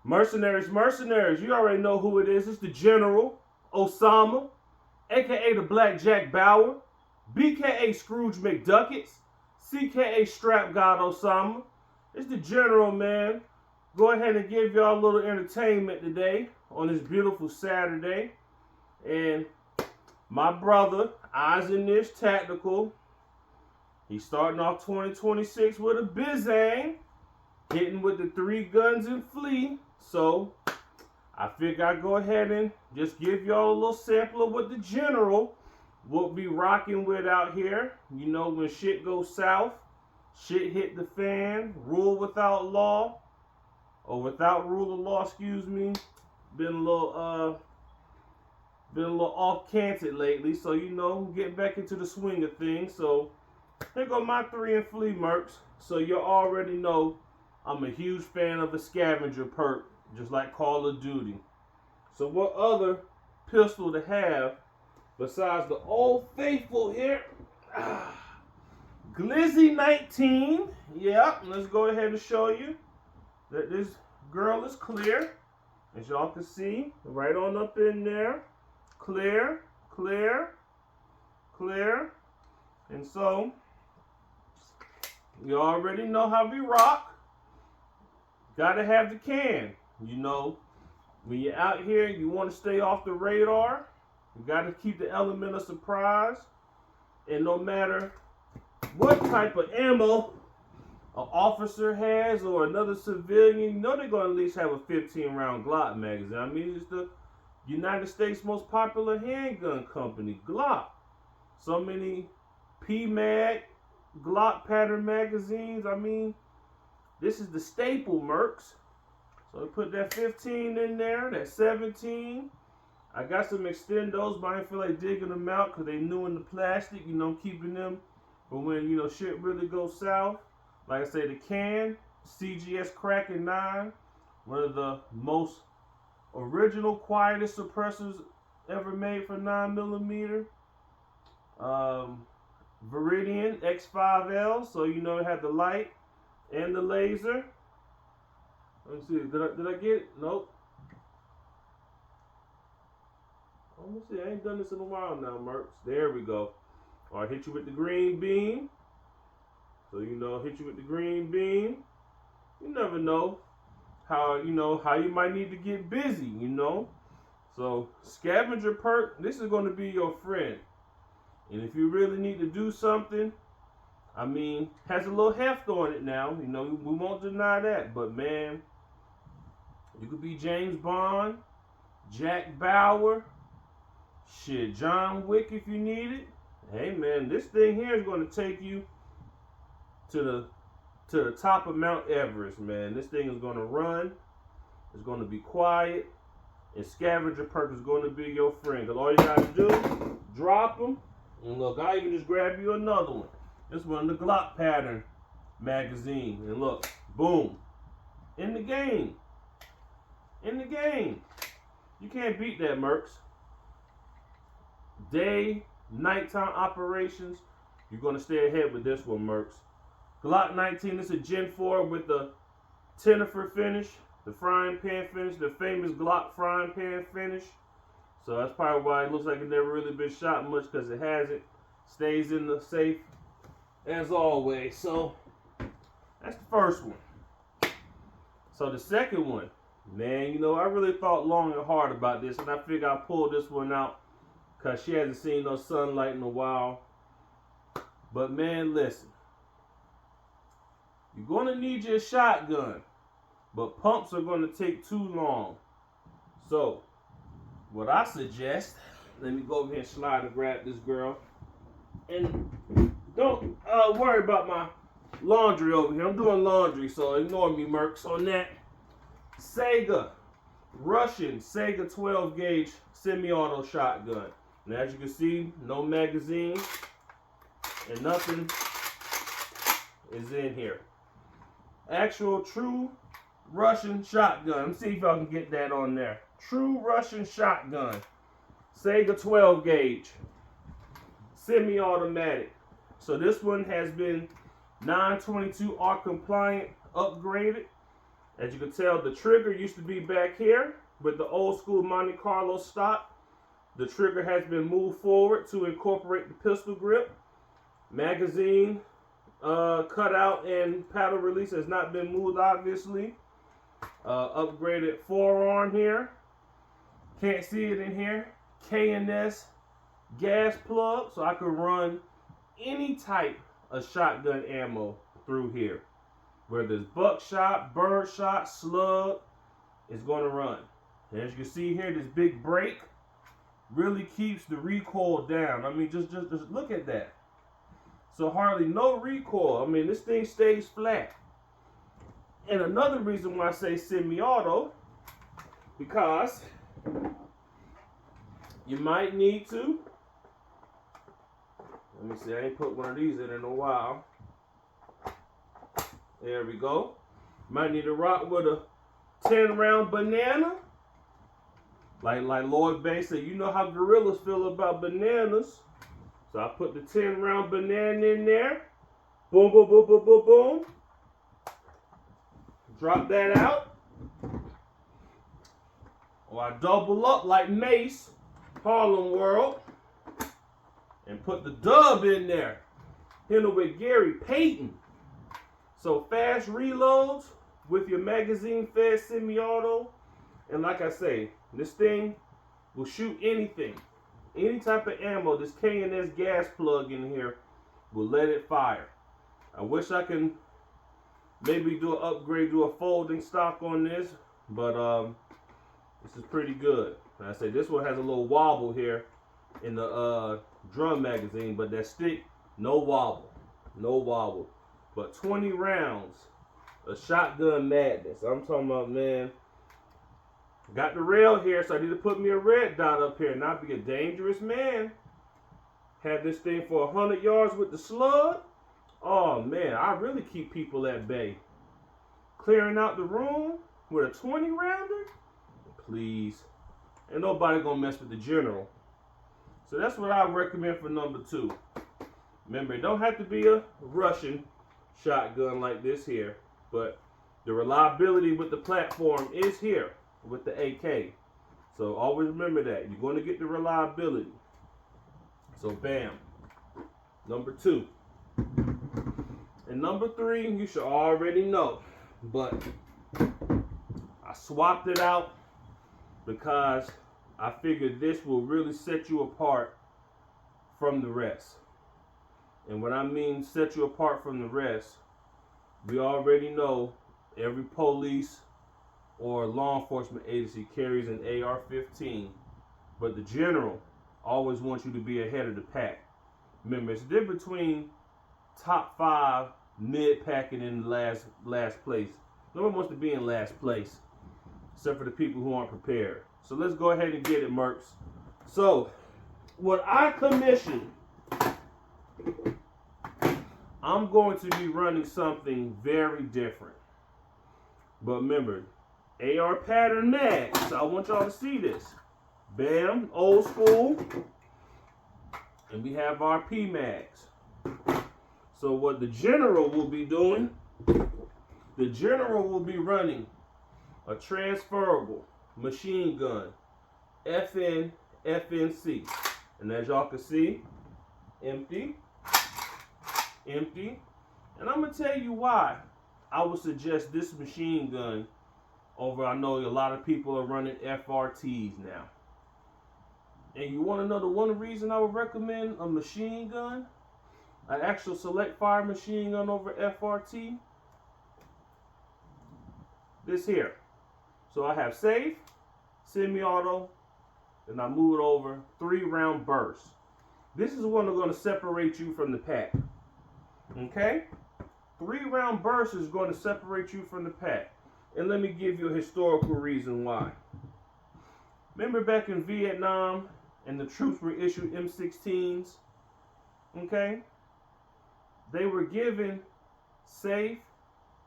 Mercenaries, you already know who it is. It's the General Osama, aka the Black Jack Bauer, BKA Scrooge McDuckets, CKA Strap God Osama. It's the General, man. Go ahead and give y'all a little entertainment today on this beautiful Saturday. And my brother, Izhmash Tactical, he's starting off 2026 with a bizang, hitting with the 3 guns and flee. So I figure I'd go ahead and just give y'all a little sample of what the General will be rocking with out here. You know, when shit goes south, shit hit the fan, rule without law, or without rule of law, excuse me. Been a little off canted lately, so you know, getting back into the swing of things. So here go my 3 and flee mercs. So you already know I'm a huge fan of a scavenger perk, just like Call of Duty. So what other pistol to have besides the old faithful here? Glizzy 19. Yeah, let's go ahead and show you that this girl is clear. As y'all can see, right on up in there. Clear, clear, clear. And so, you already know how we rock. Gotta have the can. You know, when you're out here, you want to stay off the radar. You gotta keep the element of surprise. And no matter what type of ammo an officer has or another civilian, you know they're going to at least have a 15-round Glock magazine. I mean, it's the United States' most popular handgun company, Glock. So many PMag, Glock pattern magazines. I mean, this is the staple, mercs. So we put that 15 in there, that 17. I got some extendos, but I didn't feel like digging them out because they new in the plastic, you know, keeping them. But when, you know, shit really goes south, like I say, the can, CGS Kraken 9, one of the most original, quietest suppressors ever made for 9mm. Viridian X5L, so you know it had the light and the laser. Let me see, did I get it? Nope. Let me see, I ain't done this in a while now, mercs. There we go. Or I hit you with the green beam. So, you know, hit you with the green beam. You never know how you might need to get busy, you know. So, scavenger perk, this is going to be your friend. And if you really need to do something, I mean, has a little heft on it now. You know, we won't deny that. But, man, you could be James Bond, Jack Bauer, shit, John Wick if you need it. Hey, man, this thing here is going to take you to the top of Mount Everest, man. This thing is going to run. It's going to be quiet. And scavenger perk is going to be your friend. Because all you got to do, drop them. And look, I even just grab you another one. This one, the Glock pattern magazine. And look, boom. In the game. In the game. You can't beat that, mercs. Day, nighttime operations, you're going to stay ahead with this one, mercs. Glock 19, this is a Gen 4 with the Tennifer finish, the frying pan finish, the famous Glock frying pan finish. So that's probably why it looks like it never really been shot much, because it hasn't. Stays in the safe as always. So that's the first one. So the second one, man, you know, I really thought long and hard about this, and I figured I'd pull this one out because she hasn't seen no sunlight in a while. But man, listen. You're going to need your shotgun. But pumps are going to take too long. So, what I suggest, let me go over here and slide and grab this girl. And don't worry about my laundry over here. I'm doing laundry, so ignore me, mercs, on that. Russian Saiga 12 gauge semi-auto shotgun. And as you can see, no magazine and nothing is in here. Actual true Russian shotgun. Let's see if y'all can get that on there. True Russian shotgun. Saiga 12 gauge. Semi-automatic. So this one has been 922 ARC compliant, upgraded. As you can tell, the trigger used to be back here with the old school Monte Carlo stock. The trigger has been moved forward to incorporate the pistol grip. Magazine cutout and paddle release has not been moved, obviously. Upgraded forearm here. Can't see it in here. KNS Gas Plug, so I can run any type of shotgun ammo through here. Whether it's buckshot, birdshot, slug, it's going to run. And as you can see here, this big brake really keeps the recoil down. I mean, just look at that. So hardly no recoil. I mean, this thing stays flat. And another reason why I say semi-auto, because you might need to. Let me see, I ain't put one of these in a while. There we go. Might need to rock with a 10-round banana. Like Lloyd Banks said, you know how gorillas feel about bananas. So I put the 10-round banana in there. Boom, boom, boom, boom, boom, boom. Drop that out. Or I double up like Mace, Harlem World. And put the dub in there. Hit it with Gary Payton. So fast reloads with your magazine fed semi-auto. And like I say, this thing will shoot anything. Any type of ammo. This KNS Gas Plug in here will let it fire. I wish I can maybe do an upgrade, do a folding stock on this. But this is pretty good. And I say this one has a little wobble here in the drum magazine. But that stick, no wobble. No wobble. But 20 rounds of shotgun madness. I'm talking about, man. Got the rail here, so I need to put me a red dot up here. Not be a dangerous man. Have this thing for 100 yards with the slug. Oh, man. I really keep people at bay. Clearing out the room with a 20-rounder? Please. Ain't nobody gonna mess with the General. So that's what I recommend for number 2. Remember, it don't have to be a Russian shotgun like this here, but the reliability with the platform is here with the AK. So always remember that. You're going to get the reliability. So bam. Number 2. And number 3, you should already know, but I swapped it out because I figured this will really set you apart from the rest. And when I mean set you apart from the rest, we already know every police or law enforcement agency carries an AR-15, but the General always wants you to be ahead of the pack. Remember, it's different between top 5, mid-pack, and in last place. No one wants to be in last place, except for the people who aren't prepared. So let's go ahead and get it, Mercs. So, what I commissioned, I'm going to be running something very different. But remember, AR pattern mags. So I want y'all to see this. Bam, old school. And we have our P mags. So what the General will be doing, the General will be running a transferable machine gun, FNC. And as y'all can see, empty. And I'm going to tell you why I would suggest this machine gun over, I know a lot of people are running FRTs now. And you want to know the one reason I would recommend a machine gun, an actual select fire machine gun over FRT? This here. So I have safe, semi-auto, and I move it over 3-round burst. This is one that's going to separate you from the pack. Okay? 3-round burst is going to separate you from the pack. And let me give you a historical reason why. Remember back in Vietnam and the troops were issued M16s? Okay? They were given safe,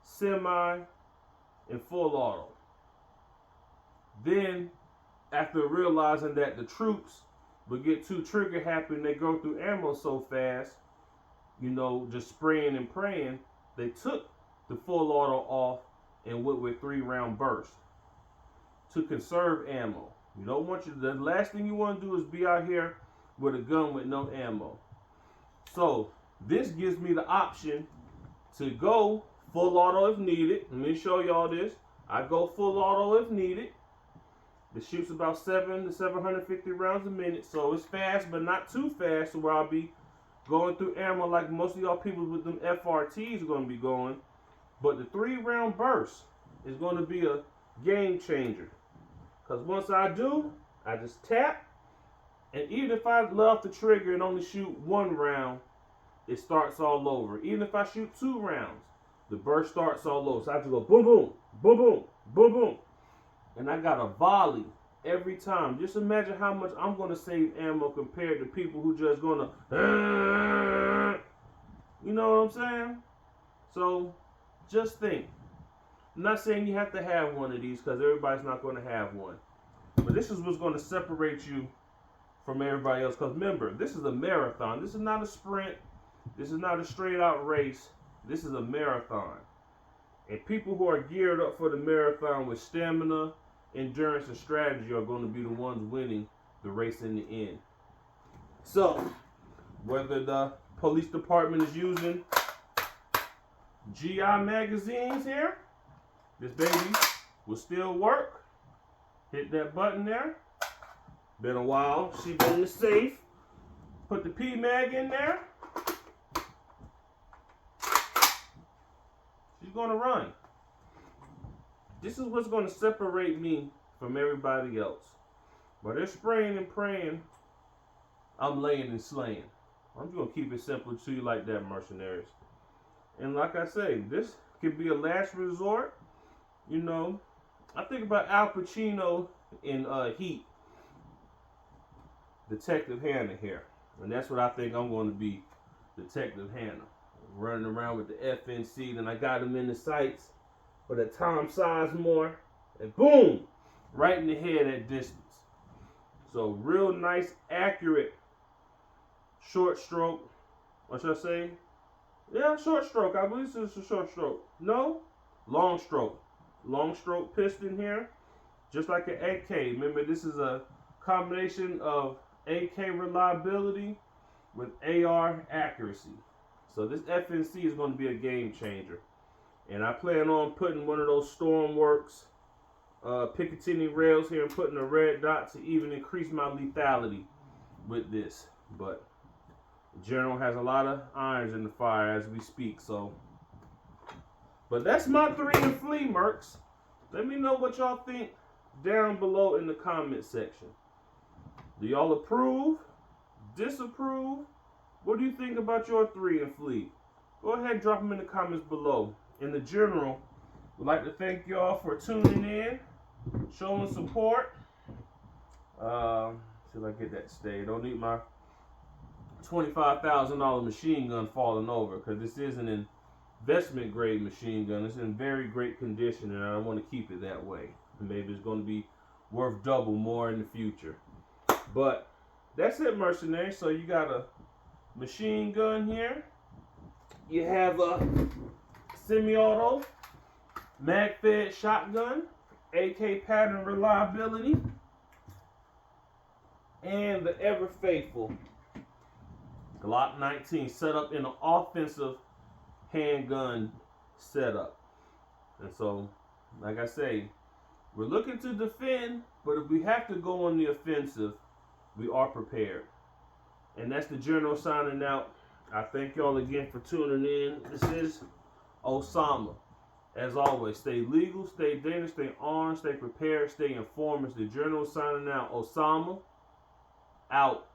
semi, and full auto. Then, after realizing that the troops would get too trigger happy and they go through ammo so fast, you know, just spraying and praying, they took the full auto off and went with 3-round burst to conserve ammo. You don't want the last thing you want to do is be out here with a gun with no ammo. So this gives me the option to go full auto if needed. Let me show y'all this. I go full auto if needed. It shoots about 700 to 750 rounds a minute, so it's fast, but not too fast, so where I'll be going through ammo like most of y'all people with them FRTs are going to be going. But the 3-round burst is going to be a game changer. Because once I do, I just tap, and even if I let off the trigger and only shoot 1 round, it starts all over. Even if I shoot 2 rounds, the burst starts all over. So I have to go boom, boom, boom, boom, boom, boom. And I got a volley every time. Just imagine how much I'm going to save ammo compared to people who just going to, you know what I'm saying? So just think. I'm not saying you have to have one of these because everybody's not going to have one. But this is what's going to separate you from everybody else. Because remember, this is a marathon. This is not a sprint. This is not a straight out race. This is a marathon. And people who are geared up for the marathon with stamina, endurance, and strategy are going to be the ones winning the race in the end. So, whether the police department is using GI magazines here, this baby will still work. Hit that button there. Been a while. She been in the safe. Put the P mag in there. She's gonna run. This is what's gonna separate me from everybody else. But they're spraying and praying, I'm laying and slaying. I'm just gonna keep it simple to you like that, mercenaries. And like I say, this could be a last resort. You know, I think about Al Pacino in Heat, Detective Hannah here. And that's what I think I'm going to be, Detective Hannah. Running around with the FNC, then I got him in the sights for the Tom Sizemore, and boom, right in the head at distance. So real nice, accurate, short stroke. What should I say? Yeah, short stroke. I believe this is a short stroke. No, long stroke. Long stroke piston here, just like an AK. Remember, this is a combination of AK reliability with AR accuracy. So this FNC is going to be a game changer. And I plan on putting one of those Stormworks Picatinny rails here and putting a red dot to even increase my lethality with this. But General has a lot of irons in the fire as we speak. So, but that's my 3 and flee, Mercs. Let me know what y'all think down below in the comment section. Do y'all approve? Disapprove? What do you think about your 3 and flee? Go ahead and drop them in the comments below. And the General would like to thank y'all for tuning in, showing support. See if I get that to stay. Don't need my $25,000 machine gun falling over, because this is an investment grade machine gun. It's in very great condition, and I want to keep it that way. And maybe it's going to be worth double more in the future. But that's it, mercenaries. So you got a machine gun here. You have a semi-auto mag-fed shotgun, AK pattern reliability, and the ever faithful Glock 19 set up in an offensive handgun setup. And so, like I say, we're looking to defend, but if we have to go on the offensive, we are prepared. And that's the General signing out. I thank y'all again for tuning in. This is Osama. As always, stay legal, stay dangerous, stay armed, stay prepared, stay informed. It's the General signing out. Osama, out.